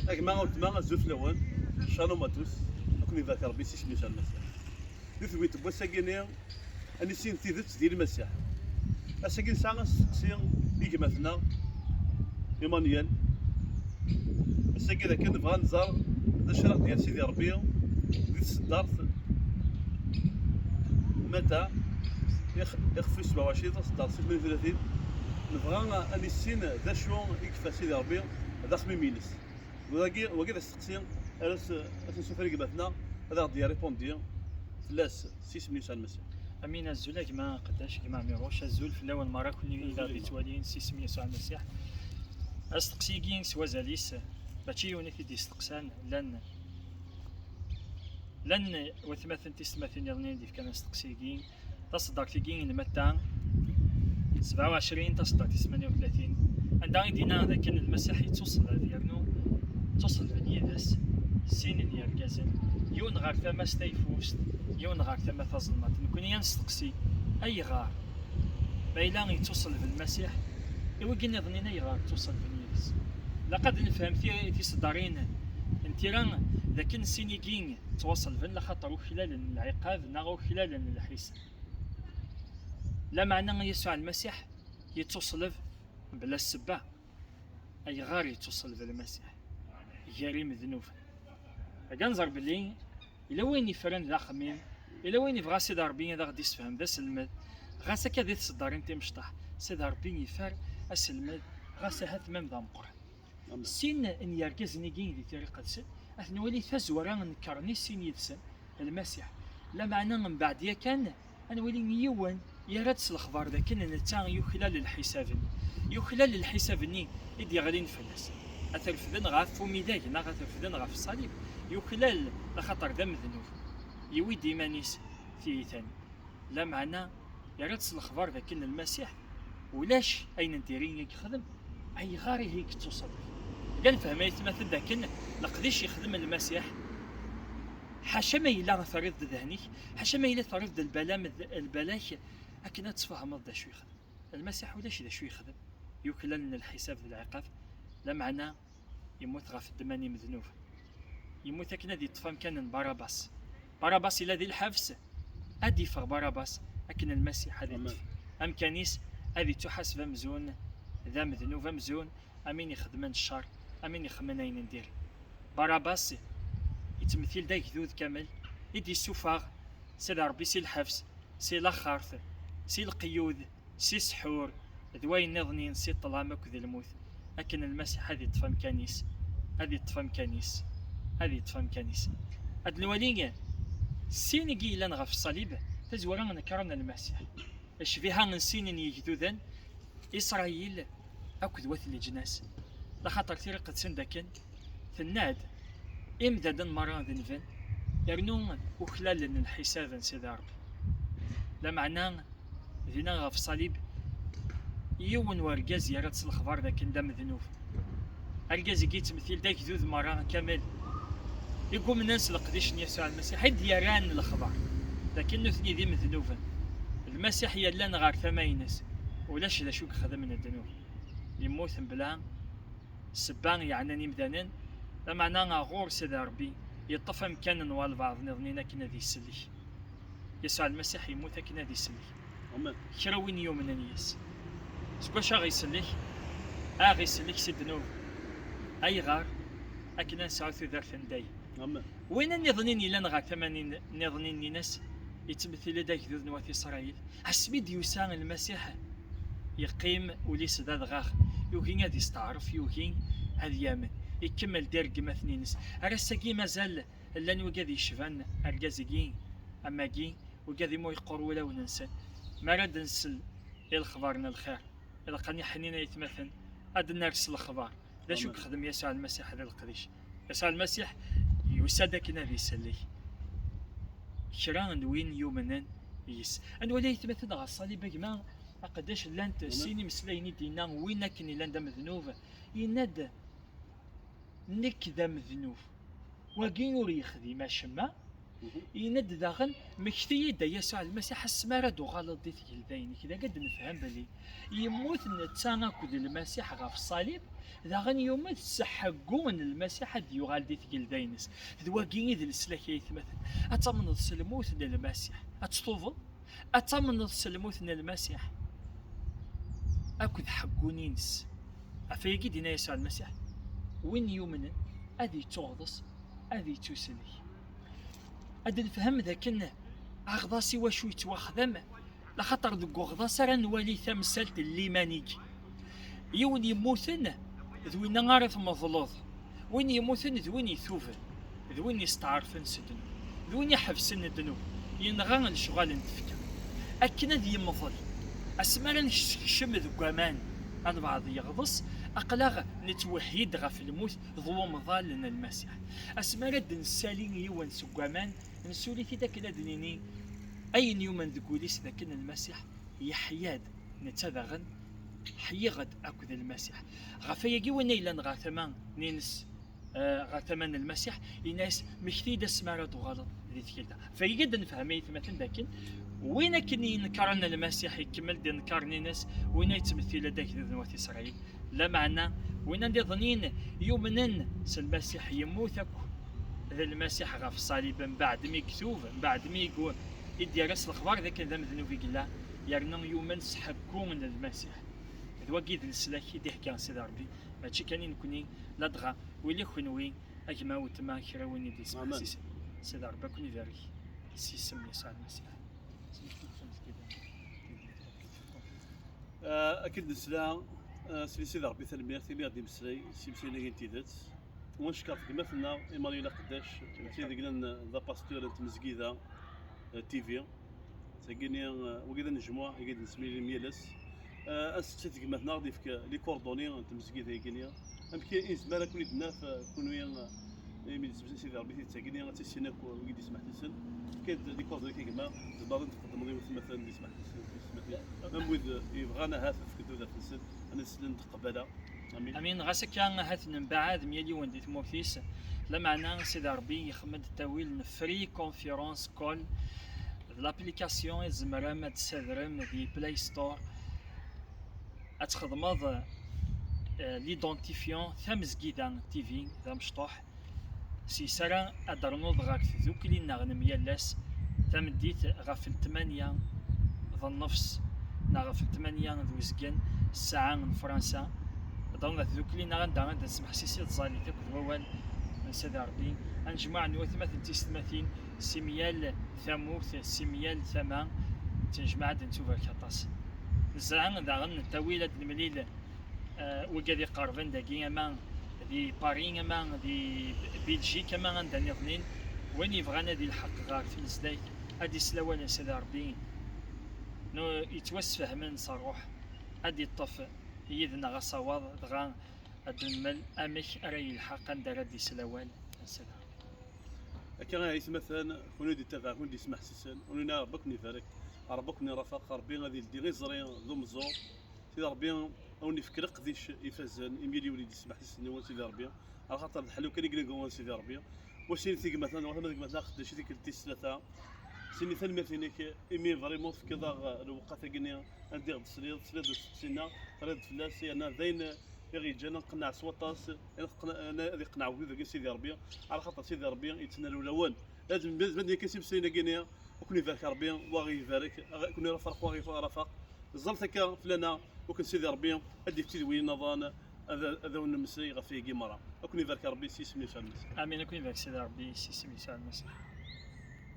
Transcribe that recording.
ما زوج لوان شانو ماتوس كوني ذاك ربي سيش ميشا المسيح يثوي تبوا ساكيني اني سين تيدت ديال المسيح اساكين ساعه سين يجي مثلا ايمانويل اساكي اذا كان نبغى نزار الشرع ديال سيدي ربي ديال الصدارت متى يخفي 27 تصدر 36 نبغى اني سين ذا شو يكفى سيدي ربي هذا خميم ينس وكذا استقسيم ألس نشوف مثلا هذا غادي يريبوندي فلاس سيس ميشا المسيح امين الزول كما قداش كما ميروش الزول في الاول مره كل اذا غادي توالين سيس ميشا المسيح استقسيكين سوازاليس ماشي يوني في ديستقسان لن وثمثن تسمثن يظنين ديف كان استقسيكين تصدر كيكين متى 27 تصدر 38 عندها دينا ذاك المسيح يتوصل ديالو توصل بنيدس سين يركزن يون غار ثما ستيفوست يون غار ثما تظلمات نكون ينستقسي اي غار بايلا يتوصل بالمسيح ايوا كي نظنين اي غار توصل بنيدس لقد نفهم في صدارين انت راه ذاك السينيكين توصل بن لخاطر خلال العقاب ناغو خلال الحساب لا معنى يسوع المسيح يتوصل بلا السبه اي غار يتوصل بالمسيح جريم ذنوب كنظر بلي الا وين يفرن ذا خميم الا وين يبغى سيدي ربي ذا غادي يسفهم ذا سلمد غاسا كذا تصدر انت مشطح سيدي ربي يفر اسلمد غاسا هات مام ذا مقرن سين ان يركز نيكين دي طريقه سن اثنولي فزورا نكرني سين يدسن المسيح لا معنى من بعد يا كان انا ولي يوان يرد الاخبار ذا كان نتا يخلال الحساب ني يدي غادي نفلس أترفدن غاف فميداك نا غترفدن غاف الصليب يخلال لخاطر دم ذنوب يويد إيمانيس في ثاني لا معنى يرد الاخبار ذا كان المسيح ولاش اين نديرين يخدم اي غاري هيك توصل كان فهم يتمثل ذاك لقديش يخدم المسيح حاشا ما إلا ثريض ذهني حاشا ما إلا ثريض البلاك أكنا تفهم ذا شو يخدم المسيح ولاش ذا شو يخدم يكلل الحساب العقاب لا معنى يموت غاف الدماني مذنوب يموت أكنا دي طفام كان باراباس إلا ذي الحبس أدي فغ باراباس أكنا المسيح هذي أم كانيس أدي تحاسب مزون ذا مذنوب مزون أمين يخدمن الشر أمين يخمن أين ندير باراباس يتمثيل داك ذوذ كامل يدي السفاغ سي ربي سي الحبس سي لاخارث سي القيود سي السحور ذوين نظنين سي الظلام ذي الموت لكن المسيح هذه تفهم كنيس هاد الولية سينيكي إلا نغا في الصليب تزورا نكرنا المسيح اش فيها نسين يجذوذن إسرائيل أكد وثل جناس لخاطر طريقة سندكن ثناد إمدادا مرة ذنفن يرنون وخلال الحساب سيدي ربي لا معنى ذينا غا في الصليب يون ورقاز يرد الأخبار ذاك ندم ذنوب الرقاز يجي مثيل داك ذوذ مرة كامل يقوم الناس لقديش يسوع المسيح هد يران الأخبار لكن نثني ذي ذنوبا المسيح يلان غار ثماينس ولاش لا شوك خدم من الذنوب يموت بلا سبان يعني مدانن لا معنى غور سيدي ربي يطفى مكان والبعض نظنينا كنا ذي السلي يسوع المسيح يموت كنا ذي السلي كراوين يوم نيس سكواش غيسليك غيسليك سي الذنوب اي غار اكنا نسعو ثلاث ثنداي وين النظنين الا نغا 80 نظنين ناس يتمثل داك ذو نوات اسرائيل حسبيد يسان المسيح يقيم وليس ذا غاخ يوكين غادي يستعرف يوكين هذا يامن يكمل دير كما ناس راساكي مازال لان وكادي يشفان الكازيكين اما كي وكادي مو يقر ولا وننسى ما راد نسل الخبارنا الخير اذا قاني حنينه يتمثل هاد نرسل الخبار لا شو خدم يسوع المسيح هذا القديش يسوع المسيح يسادك نبي يسلي شران وين يومنا يس انا ولا يتمثل على الصليب كما قداش لانت سيني مسليني دينا وين كني لان دم ذنوب يناد نك دم ذنوب وكين يخدم شما يند داغن مكتي دا يسوع المسيح السمارة دو غلط دي تجلدين كذا قد نفهم بلي يموت نتسانا كود المسيح غاف الصليب داغن يوم تسحقون المسيح دي يغال دي تجلدينس ذوا قيد السلاك يثمثل أتمنى السلموت للمسيح أتطوفل أتمنى السلموت للمسيح أكد حقونينس أفيقي دينا يسوع المسيح وين يومنا أذي تغضص أذي تسلي أدي نفهم ذا كنا أغضاسي وشو يتواخذم لخطر ذو غضاس راه نولي تمثالت الليمانيك يون يموتن ذوين غارث مظلوظ وين يموتن ذوين يثوفن ذوين يستعرفن سدن ذوين يحفسن الذنوب ينغان الشغال نتفكر أكنا ذي مظل أسمالا نشم ذو قامان أنا بعض يغضص أقلاغ نتوحيد غف الموت ضو مظال لنا المسيح أسمالا دنسالين يوان سقامان نسولي في ذاك الأدنيني أين يوم ذكوليس ذاكن المسيح يحياد نتذغن حيغد أكد المسيح غفايا ونيلا غاثمان نينس غاثمان المسيح يناس مكتيد اسمارة غلط ذي تكيلتا فيقد نفهمي مثلا ذاكن وين كني نكرنا المسيح يكمل دي نكرني ناس وين يتمثل ذاك ذنوات إسرائيل لا معنى وين عندي ظنين يومنن المسيح يموت ذا المسيح غاف الصليب من بعد ما يكتوب من بعد ما يقول يدي راس الأخبار ذاك ذا ذنوب يقلا يرنا يومن سحكون للمسيح ذو قيد السلاك يدي حكا سيدي ربي ماشي كان نكوني لا دغا ويلي خنوي أجمع وتما كرا وين يدي سمع سيدي ربي كوني فاري سيسم يسوع المسيح أكيد نسلا سيدي ربي ثلمير ثمير دي مسلي سيمسينا كنتيدات ونشكر في مثلنا إيمانويل قداش سيدي قلنا ذا باستور انت مزقيدة تيفي ساقيني وقيدا نجموع يقيد نسمي ميلس أستشتك مثلا غادي فيك لي كوردوني انت مزقيدة يقيني أمكي إنس مالا كوني دناف كونويا يمين سيدي ربي تساقيني غاتسيناك وقيد يسمح تسن كاين لي كوردوني كيما البعض تقدم لي مثلا اللي يسمح تسن نموذ يبغانا هاف في كدو ذا تسن أنا سلن تقبلها امين غاسك كان هات من بعد ميالي وندي تموفيس لا معنى سيدي ربي يخمد التاويل فري كونفيرونس كول لابليكاسيون زمرا ما تسادرم دي بلاي ستور اتخدمض ليدونتيفيون ثمز كيدان تيفي ذا مشطوح سي سرا ادرنوض غاك ذوك لي نغنم يالاس تمديت غافل 8 ذا النفس نغفل 8 ذو زكان الساعة من فرنسا ضمن ذوك لي نغندا غندا نسمح سيسي تزالي تاكل ووال من سيدي ربي نجمع نوثمثل تيستماثين سيميال ثاموث سيميال ثمان تنجمع نشوف الكطاس نزرعن داغن التاويلة المليل وكادي قارفن داكي امان دي بارين امان دي بلجيك امان عندنا اثنين وين يبغانا دي الحق غار في الزدايك هادي سلاوان سيدي ربي نو يتوسفه من صاروح هادي الطف يدنا غصواد دغا الدمل امك راي الحق ندير دي سلاوان السلام كان غير مثلا كون دي تفاهم كون دي سمح سيسن وننا ربك نفارك ربك نرافق ربي غادي دي غير زرين ذو مزور سيدي ربي او نفكر قديش يفزن يميلي وليدي سمح سيسن هو سيدي ربي على خاطر الحلو كان يقول سيدي ربي واش نثيق مثلا مثلا قداش ديك الثلاثه سيني ثاني مثلينك إيمي فريمون في كذا الوقت قلنا ندير السليد سنة فريد فلاسي أنا ذين يغي جانا نقنع سوطاس أنا ذي قنع وذي سيدي ربي على خاطر سيدي ربي يتنالوا الأول لازم بدي كسب سينا قلنا وكون يبارك ربي واغي يبارك كون يرفق واغي رفق الزلطة كا فلانا وكن سيدي ربي أدي في تدوين نظان هذا ونمسي غفي قمرة وكون يبارك ربي سيسمي سالمس آمين كون يبارك سيدي ربي سيسمي سالمس